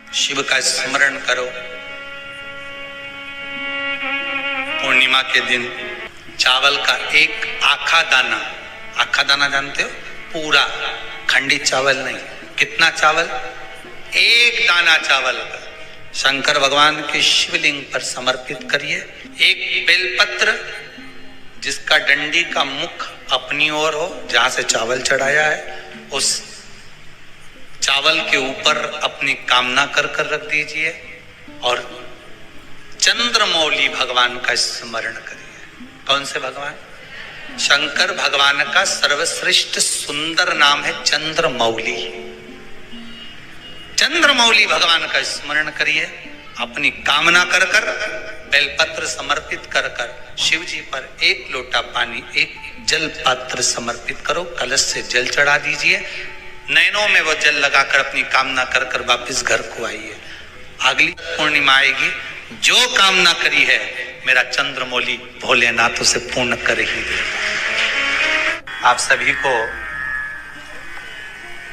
शिव का स्मरण करो। पूर्णिमा के दिन चावल का एक आखा दाना जानते हो, पूरा खंडित चावल नहीं, कितना चावल, एक दाना चावल का शंकर भगवान के शिवलिंग पर समर्पित करिए। एक बेलपत्र जिसका डंडी का मुख अपनी ओर हो, जहां से चावल चढ़ाया है, उस चावल के ऊपर अपनी कामना कर रख दीजिए और चंद्रमौली भगवान का स्मरण करिए। कौन से भगवान? शंकर भगवान का सर्वश्रेष्ठ सुंदर नाम है चंद्रमौली। चंद्रमौली भगवान का स्मरण करिए, अपनी कामना कर बेलपत्र समर्पित कर शिव जी पर एक लोटा पानी, एक जल पात्र समर्पित करो, कलश से जल चढ़ा दीजिए, नैनों में वो जल लगाकर अपनी कामना कर वापिस घर को आइए। अगली पूर्णिमा आएगी, जो कामना करी है मेरा चंद्रमौली भोलेनाथ उसे पूर्ण कर ही दे। आप सभी को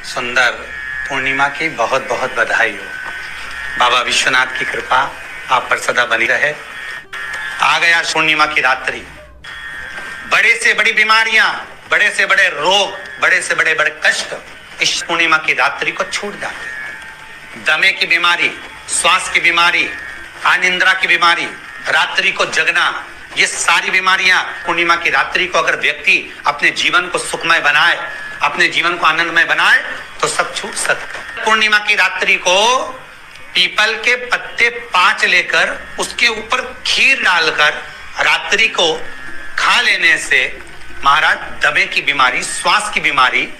सुंदर पूर्णिमा की बहुत बहुत बधाई हो। बाबा विश्वनाथ की कृपा आप पर सदा बनी रहे। आ गया पूर्णिमा की रात्रि, बड़े से बड़ी बीमारियां, बड़े से बड़े रोग, बड़े से बड़े कष्ट इस पूर्णिमा की रात्रि को छूट जाते हैं। दमे की बीमारी, श्वास की बीमारी, अनिद्रा की बीमारी, रात्रि को जगना, ये सारी बीमारियां पूर्णिमा की रात्रि को अगर व्यक्ति अपने जीवन को सुखमय बनाए, अपने जीवन को आनंदमय बनाए तो सब छूट सकता है। पूर्णिमा की रात्रि को पीपल के पत्ते 5 लेकर उसके ऊपर खीर डालकर रात्रि को खा लेने से महाराज दमे की बीमारी, श्वास की बीमारी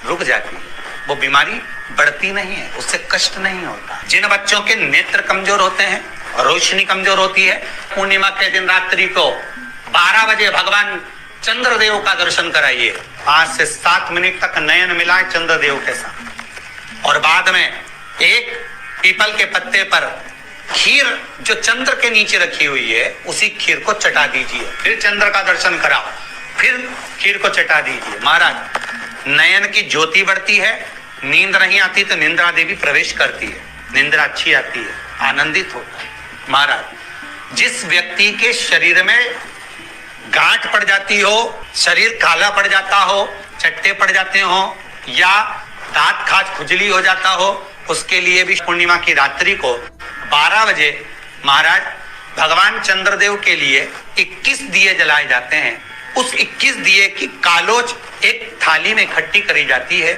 रुक जाती है। वो बीमारी बढ़ती नहीं है, उससे कष्ट नहीं होता। जिन बच्चों के नेत्र कमजोर होते हैं, रोशनी कमजोर होती है, पूर्णिमा के दिन रात्रि को 12 बजे भगवान चंद्रदेव का दर्शन कराइए। 5 से 7 मिनट तक नयन मिलाए चंद्रदेव के साथ और बाद में एक पीपल के पत्ते पर खीर जो चंद्र के नीचे रखी हुई है उसी खीर को चटा दीजिए। फिर चंद्र का दर्शन कराओ, फिर खीर को चटा दीजिए। महाराज नयन की ज्योति बढ़ती है, नींद नहीं आती तो निंद्रा देवी प्रवेश करती है, निंद्रा अच्छी आती है, आनंदित होता है। महाराज जिस व्यक्ति के शरीर में गांठ पड़ जाती हो, शरीर काला पड़ जाता हो, चट्टे पड़ जाते हो या दांत खाज खुजली हो जाता हो, उसके लिए भी पूर्णिमा की रात्रि को 12 बजे महाराज भगवान चंद्रदेव के लिए 21 दिए जलाए जाते हैं। उस 21 दिए की कालोज एक थाली में इकट्ठी करी जाती है।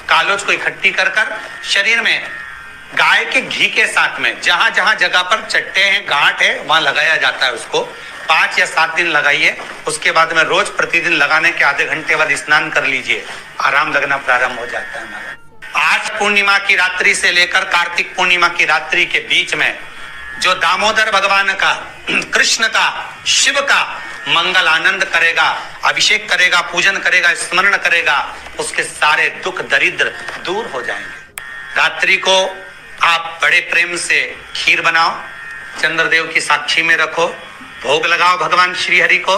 कालोज को इकट्ठी कर शरीर में गाय के घी के साथ में जहां जहां जगह पर चट्टे हैं, गांठ है, वहां लगाया जाता है। उसको 5 या 7 दिन लगाइए। उसके बाद में रोज प्रतिदिन लगाने के आधे घंटे बाद स्नान कर लीजिए, आराम लगना प्रारंभ हो जाता है। आज पूर्णिमा की रात्रि से लेकर कार्तिक पूर्णिमा की रात्रि के बीच में जो दामोदर भगवान का, कृष्ण का, शिव का मंगल आनंद करेगा, अभिषेक करेगा, पूजन करेगा, स्मरण करेगा, उसके सारे दुख दरिद्र दूर हो जाएंगे। रात्रि को आप बड़े प्रेम से खीर बनाओ, चंद्रदेव की साक्षी में रखो, भोग लगाओ भगवान श्री हरि को।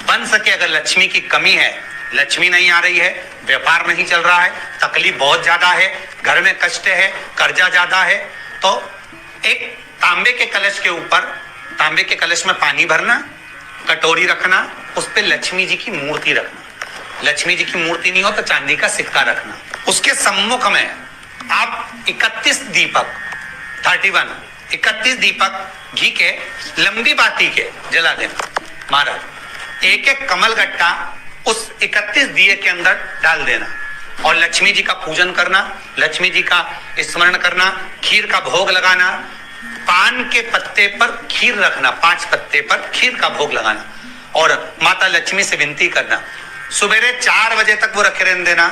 बन सके अगर लक्ष्मी की कमी है, लक्ष्मी नहीं आ रही है, व्यापार नहीं चल रहा है, तकलीफ बहुत ज्यादा है, घर में कष्ट है, कर्जा ज्यादा है, तो एक तांबे के कलश के ऊपर, तांबे के कलश में पानी भरना, कटोरी रखना, उस पे लक्ष्मी जी की मूर्ति रखना। लक्ष्मी जी की मूर्ति नहीं हो तो चांदी का सिक्का रखना। उसके सम्मुख में आप 31 दीपक घी के लंबी बाती के जला देना। महाराज एक एक कमल गट्टा उस 31 दिए के अंदर डाल देना और लक्ष्मी जी का पूजन करना, लक्ष्मी जी का स्मरण करना, खीर का भोग लगाना, पान के पत्ते पर खीर रखना, 5 पत्ते पर खीर का भोग लगाना और माता लक्ष्मी से विनती करना। सुबेरे 4 बजे तक वो रखे रहने देना,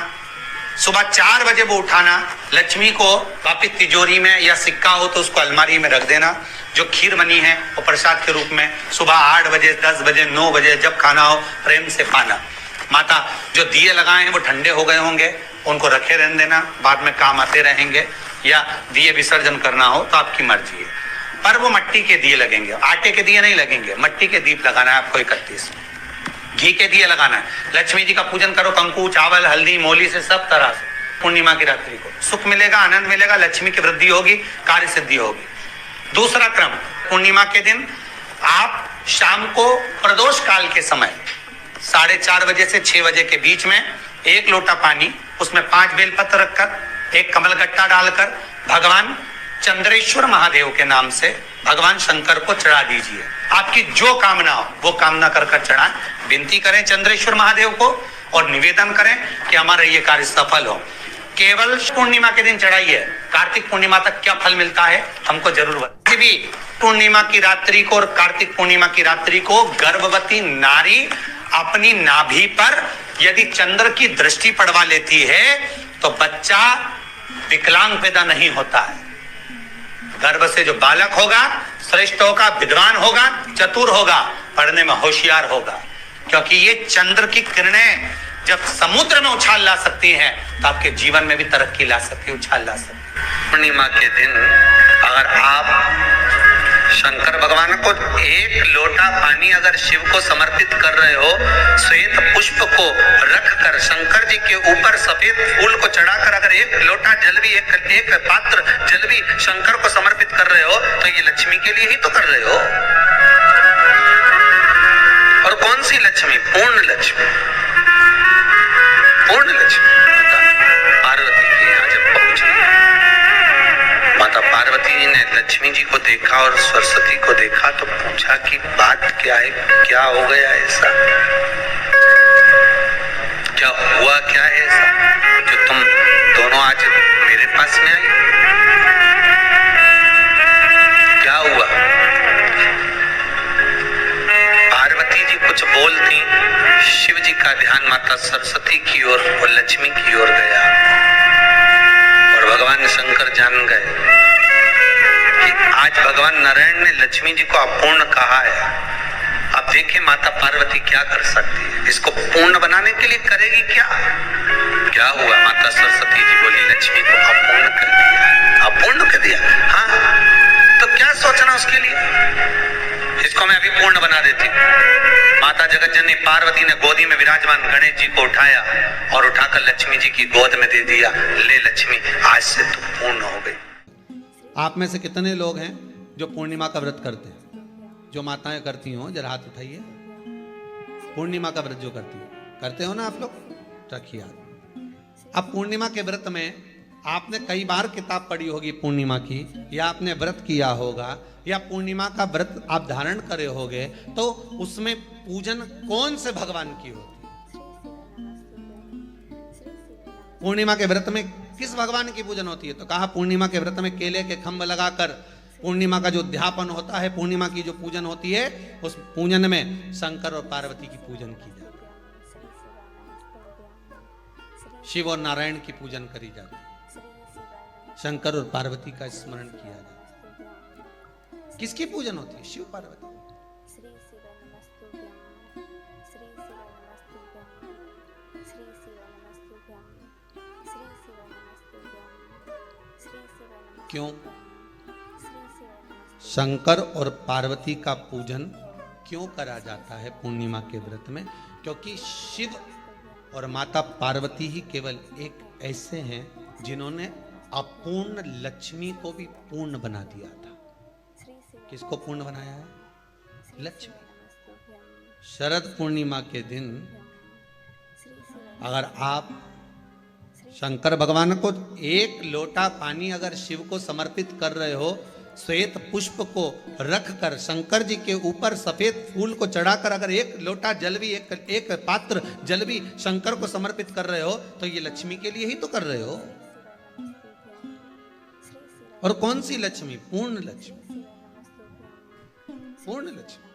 सुबह 4 बजे वो उठाना, लक्ष्मी को वापिस तिजोरी में या सिक्का हो तो उसको अलमारी में रख देना। जो खीर बनी है वो प्रसाद के रूप में सुबह 8 बजे, 10 बजे, 9 बजे जब खाना हो प्रेम से पाना। माता जो दिए लगाए हैं वो ठंडे हो गए होंगे, उनको रखे रहने देना, बाद में काम आते रहेंगे, या दिए विसर्जन करना हो तो आपकी मर्जी है। पर वो मिट्टी के दिए लगेंगे, आटे के दिए नहीं लगेंगे, मिट्टी के दीप लगाना है आपको। 31 घी के दिए लगाना है। लक्ष्मी जी का पूजन करो, कंकु, चावल, हल्दी, मोली से सब तरह से पूर्णिमा की रात्रि को सुख मिलेगा, आनंद मिलेगा, लक्ष्मी की वृद्धि होगी, कार्य सिद्धि होगी। दूसरा क्रम, पूर्णिमा के दिन आप शाम को प्रदोष काल के समय 4:30 बजे से 6 बजे के बीच में 1 लोटा पानी, उसमें 5 बेलपत्र रखकर, 1 कमलगट्टा डालकर भगवान चंद्रेश्वर महादेव के नाम से भगवान शंकर को चढ़ा दीजिए। आपकी जो कामना हो वो कामना कर कर चढ़ाएं, विनती करें चंद्रेश्वर महादेव को और निवेदन करें कि हमारा ये कार्य सफल हो। केवल पूर्णिमा के दिन चढ़ाइए, कार्तिक पूर्णिमा तक क्या फल मिलता है हमको जरूर बताइए। भी पूर्णिमा की रात्रि को और कार्तिक पूर्णिमा की रात्रि को गर्भवती नारी अपनी नाभि पर यदि चंद्र की दृष्टि पड़वा लेती है तो बच्चा विकलांग पैदा नहीं होता है। गर्भ से जो बालक होगा श्रेष्ठ होगा, विद्वान होगा, चतुर होगा, पढ़ने में होशियार होगा, क्योंकि ये चंद्र की किरणें जब समुद्र में उछाल ला सकती हैं तो आपके जीवन में भी तरक्की ला सकती है, उछाल ला सकती है। पूर्णिमा के दिन अगर आप शंकर भगवान को 1 लोटा पानी अगर शिव को समर्पित कर रहे हो, श्वेत पुष्प को रखकर शंकर जी के ऊपर सफेद फूल को चढ़ाकर अगर 1 लोटा जल भी, एक पात्र जल भी शंकर को समर्पित कर रहे हो तो ये लक्ष्मी के लिए ही तो कर रहे हो। और कौन सी लक्ष्मी? पूर्ण लक्ष्मी। पूर्ण लक्ष्मी पार्वती के यहाँ जब पहुंची, माता पार्वती जी ने लक्ष्मी जी को देखा और सरस्वती को देखा तो पूछा कि बात क्या है, क्या हो गया ऐसा, क्या हुआ, क्या है ऐसा जो तुम दोनों आज मेरे पास में आई, क्या हुआ? पार्वती जी कुछ बोलती, शिव जी का ध्यान माता सरस्वती की ओर और लक्ष्मी की ओर गया और भगवान शंकर जान गए कि आज भगवान नारायण ने लक्ष्मी जी को अपूर्ण कहा है। अब देखिए माता पार्वती क्या कर सकती है, इसको पूर्ण बनाने के लिए करेगी क्या? क्या हुआ? माता सरस्वती जी बोली लक्ष्मी को अपूर्ण कर दिया। अपूर्ण कर दिया? हाँ, तो क्या सोचना उसके लिए, इसको मैं अभी पूर्ण बना देती। माता जगत जननी पार्वती ने गोदी में विराजमान गणेश जी को उठाया और उठाकर लक्ष्मी जी की गोद में दे दिया। ले लक्ष्मी, आज से तू पूर्ण हो गई। आप में से कितने लोग हैं जो पूर्णिमा का व्रत करते हैं? जो माताएं करती हो जरा हाथ उठाइए। पूर्णिमा का व्रत जो करते हो ना आप लोग, रखिए हाथ। अब पूर्णिमा के व्रत में आपने कई बार किताब पढ़ी होगी पूर्णिमा की, या आपने व्रत किया होगा, या पूर्णिमा का व्रत आप धारण करे होगे, तो उसमें पूजन कौन से भगवान की होती है? पूर्णिमा के व्रत में किस भगवान की पूजन होती है? तो कहा पूर्णिमा के व्रत में केले के खंभ लगाकर पूर्णिमा का जो अध्यापन होता है, पूर्णिमा की जो पूजन होती है, उस पूजन में शंकर और पार्वती की पूजन की जाती है, शिव और नारायण की पूजन करी जाती है, शंकर और पार्वती का स्मरण किया जाता है। किसकी पूजन होती है? शिव पार्वती। क्यों? शंकर और पार्वती का पूजन क्यों करा जाता है पूर्णिमा के व्रत में? क्योंकि शिव और माता पार्वती ही केवल एक ऐसे हैं जिन्होंने अपूर्ण लक्ष्मी को भी पूर्ण बना दिया था। किसको पूर्ण बनाया है? लक्ष्मी। शरद पूर्णिमा के दिन अगर आप शंकर भगवान को 1 लोटा पानी अगर शिव को समर्पित कर रहे हो, श्वेत पुष्प को रखकर शंकर जी के ऊपर सफेद फूल को चढ़ाकर अगर 1 लोटा जल भी, एक पात्र जल भी शंकर को समर्पित कर रहे हो, तो ये लक्ष्मी के लिए ही तो कर रहे हो। और कौन सी लक्ष्मी? पूर्ण लक्ष्मी। पूर्ण लक्ष्मी।